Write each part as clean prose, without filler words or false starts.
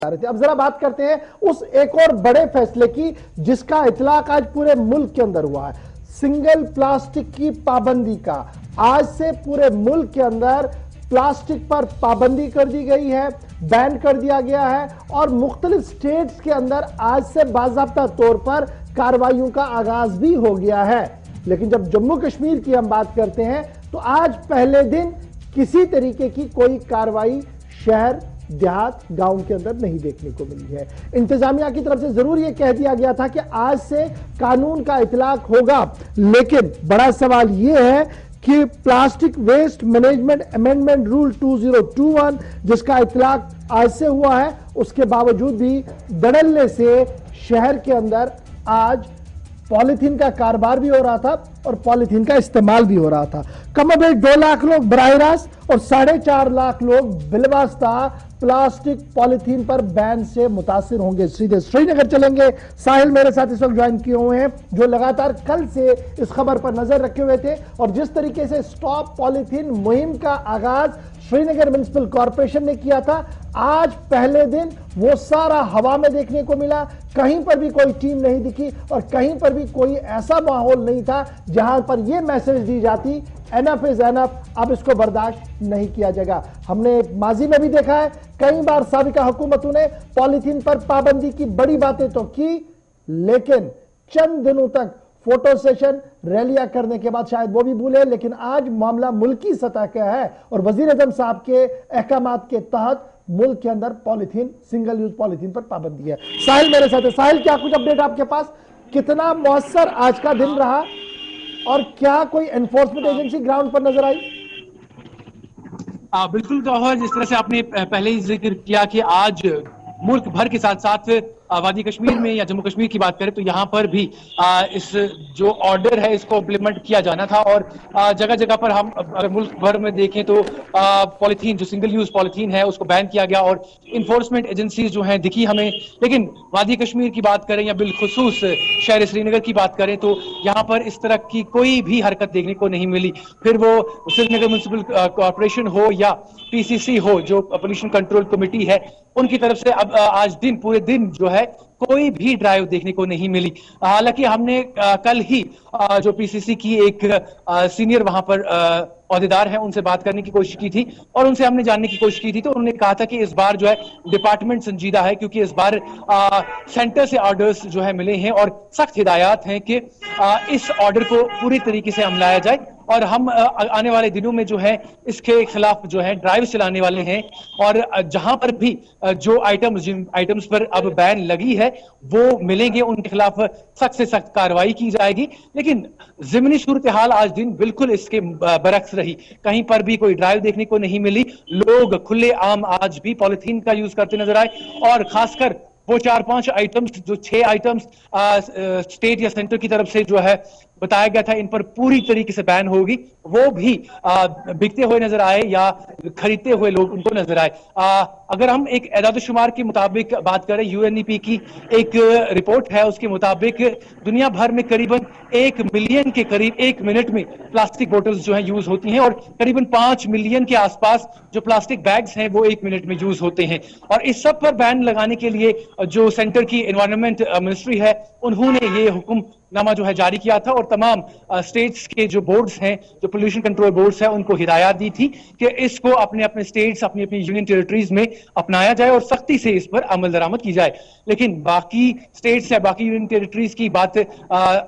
अब जरा बात करते हैं उस एक और बड़े फैसले की जिसका इतलाक आज पूरे मुल्क के अंदर हुआ है। सिंगल प्लास्टिक की पाबंदी का आज से पूरे मुल्क के अंदर प्लास्टिक पर पाबंदी कर दी गई है, बैन कर दिया गया है और मुख्तलिफ स्टेट्स के अंदर आज से बाज़ाब्ता तौर पर कार्रवाइयों का आगाज भी हो गया है। लेकिन जब जम्मू कश्मीर की हम बात करते हैं तो आज पहले दिन किसी तरीके की कोई कार्रवाई शहर देहात गांव के अंदर नहीं देखने को मिली है। इंतजामिया की तरफ से जरूर यह कह दिया गया था कि आज से कानून का इतलाक होगा, लेकिन बड़ा सवाल यह है कि plastic waste management amendment rule 2021 जिसका इतलाक आज से हुआ है, उसके बावजूद भी धड़ल्ले से शहर के अंदर आज पॉलीथीन का कारोबार भी हो रहा था और पॉलीथीन का इस्तेमाल भी हो रहा था। कमोबेश 2 लाख लोग बराह रास्त और 4.5 लाख लोग बिलवास्ता प्लास्टिक पॉलीथीन पर बैन से मुतासिर होंगे। सीधे श्रीनगर चलेंगे। साहिल मेरे साथ इस वक्त ज्वाइन किए हुए हैं जो लगातार कल से इस खबर पर नजर रखे हुए थे और जिस तरीके से स्टॉप पॉलीथीन मुहिम का आगाज श्रीनगर म्युनिसिपल कॉर्पोरेशन ने किया था, आज पहले दिन वो सारा हवा में देखने को मिला। कहीं पर भी कोई टीम नहीं दिखी और कहीं पर भी कोई ऐसा माहौल नहीं था जहां पर यह मैसेज दी जाती एनफ इज एनफ, अब इसको बर्दाश्त नहीं किया जाएगा। हमने माजी में भी देखा है कई बार साबिका हुकूमतों ने पॉलीथीन पर पाबंदी की बड़ी बातें तो की, लेकिन चंद दिनों तक फोटो सेशन रैलियां करने के बाद शायद वो भी भूले। लेकिन आज मामला मुल्की सतह का है और वजीर आजम साहब के अहकामात के तहत मुल्क के अंदर पॉलीथीन, सिंगल यूज पॉलीथीन पर पाबंदी है। साहिल मेरे साथ है। साहिल, क्या कुछ अपडेट आपके पास? कितना मौसर आज का दिन रहा और क्या कोई एनफोर्समेंट एजेंसी ग्राउंड पर नजर आई? बिल्कुल गौहर, जिस तरह से आपने पहले ही जिक्र किया कि आज मुल्क भर के साथ साथ वादी कश्मीर में या जम्मू कश्मीर की बात करें तो यहाँ पर भी इस जो ऑर्डर है इसको इम्प्लीमेंट किया जाना था और जगह जगह पर हम अगर मुल्क भर में देखें तो पॉलीथीन, जो सिंगल यूज पॉलीथीन है, उसको बैन किया गया और इन्फोर्समेंट एजेंसीज जो हैं दिखी हमें। लेकिन वादी कश्मीर की बात करें या बिलखुसूस शहर श्रीनगर की बात करें तो यहाँ पर इस तरह की कोई भी हरकत देखने को नहीं मिली। फिर वो श्रीनगर म्युनिसिपल कॉर्पोरेशन हो या PCC हो, जो पोल्यूशन कंट्रोल कमेटी है, उनकी तरफ से अब आज पूरे दिन जो है कोई भी ड्राइव देखने को नहीं मिली। हालांकि हमने कल ही जो PCC की एक सीनियर वहां पर औहदेदार हैं उनसे बात करने की कोशिश की थी और उनसे हमने जानने की कोशिश की थी, तो उन्होंने कहा था कि इस बार जो है डिपार्टमेंट संजीदा है क्योंकि इस बार सेंटर से ऑर्डर्स जो है मिले हैं और सख्त हिदायत हैं कि इस ऑर्डर को पूरी तरीके से अमलाया जाए और हम आने वाले दिनों में जो है इसके खिलाफ जो है ड्राइव चलाने वाले हैं और जहां पर भी जो जिन आइटम्स पर अब बैन लगी है वो मिलेंगे, उनके खिलाफ सख्त से सख्त कार्रवाई की जाएगी। लेकिन ज़िमनी सूरत हाल आज दिन बिल्कुल इसके बरक्स रही। कहीं पर भी कोई ड्राइव देखने को नहीं मिली। लोग खुले आम आज भी पॉलिथीन का यूज करते नजर आए और खासकर वो 4-5 आइटम्स, जो 6 आइटम्स स्टेट या सेंटर की तरफ से जो है बताया गया था इन पर पूरी तरीके से बैन होगी, वो भी बिकते हुए नजर आए या खरीदते हुए लोग उनको नजर आए। अगर हम एक एदाद-ओ-शुमार के मुताबिक बात करें, UNEP की एक रिपोर्ट है, उसके मुताबिक दुनिया भर में करीबन 1 मिलियन के करीब 1 मिनट में प्लास्टिक बोतल्स जो है यूज होती हैं और करीबन 5 मिलियन के आसपास जो प्लास्टिक बैग्स हैं वो 1 मिनट में यूज होते हैं। और इस सब पर बैन लगाने के लिए जो सेंटर की एनवायरनमेंट मिनिस्ट्री है उन्होंने ये हुक्मनामा जो है जारी किया था और तमाम स्टेट्स के जो बोर्ड्स हैं, जो पोल्यूशन कंट्रोल बोर्ड्स हैं, उनको हिदायत दी थी कि इसको अपने अपने स्टेट्स, अपनी अपनी यूनियन टेरिटरीज में अपनाया जाए और सख्ती से इस पर अमल दरामद की जाए। लेकिन बाकी स्टेट्स या बाकी यूनियन टेरिटरीज की बात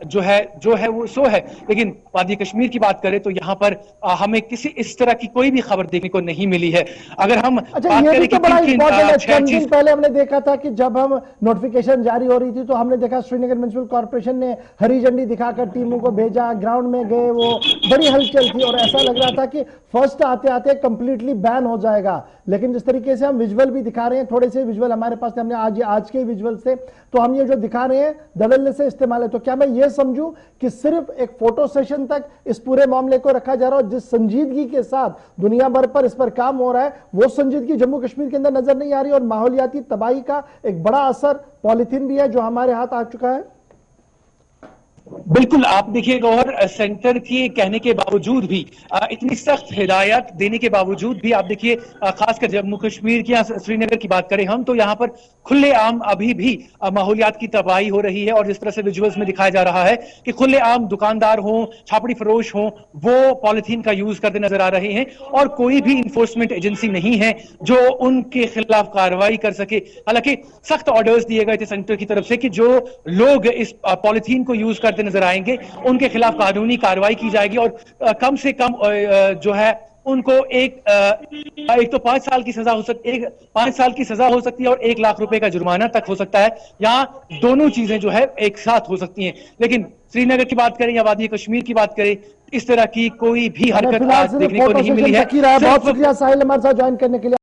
जो है वो सो है। लेकिन वादी कश्मीर की बात करें तो यहाँ पर हमें किसी इस तरह की कोई भी खबर देखने को नहीं मिली है। अगर हम बात करें कि चंद दिन पहले हमने देखा था कि जब हम नोटिफिकेशन जारी हो रही थी तो हमने देखा श्रीनगर म्युनिसिपल कॉर्पोरेशन ने हरी झंडी दिखाकर टीमों को भेजा, ग्राउंड में गए, वो बड़ी हलचल थी और ऐसा लग रहा था कि फर्स्ट आते आते कंप्लीटली बैन हो जाएगा। लेकिन जिस तरीके से हम विजुअल भी दिखा रहे हैं, थोड़े से विजुअल हमारे पास हमने आज के विजुअल से, तो हम ये जो दिखा रहे हैं धड़ल्ले से इस्तेमाल है। तो क्या मैं ये समझूं कि सिर्फ एक फोटो सेशन तक इस पूरे मामले को रखा जा रहा है और जिस संजीदगी के साथ दुनिया भर पर इस पर काम हो रहा है वो संजीदगी जम्मू कश्मीर के अंदर नजर नहीं आ रही और माहौलियाती तबाही का एक बड़ा असर पॉलीथीन भी है जो हमारे हाथ आ चुका है? बिल्कुल, आप देखिए गौहर, सेंटर के कहने के बावजूद भी, इतनी सख्त हिदायत देने के बावजूद भी, आप देखिए खासकर जम्मू कश्मीर की या श्रीनगर की बात करें हम, तो यहाँ पर खुलेआम अभी भी माहौलियात की तबाही हो रही है। और जिस तरह से विजुअल्स में दिखाया जा रहा है कि खुलेआम दुकानदार हों, छापड़ी फरोश हों, वो पॉलिथीन का यूज करते नजर आ रहे हैं और कोई भी इंफोर्समेंट एजेंसी नहीं है जो उनके खिलाफ कार्रवाई कर सके। हालांकि सख्त ऑर्डर्स दिए गए थे सेंटर की तरफ से कि जो लोग इस पॉलिथीन को यूज करते नजर आएंगे उनके खिलाफ कानूनी कार्रवाई की जाएगी और कम से कम जो है उनको एक तो 5 साल की सजा हो सकती है, 5 साल की सजा हो सकती है और 1 लाख रुपए का जुर्माना तक हो सकता है। यहाँ दोनों चीजें जो है एक साथ हो सकती हैं। लेकिन श्रीनगर की बात करें या वादी कश्मीर की बात करें, इस तरह की कोई भी हरकत आज देखने को नहीं मिली है। बहुत शुक्रिया साहिल हमारे साथ ज्वाइन करने के लिए।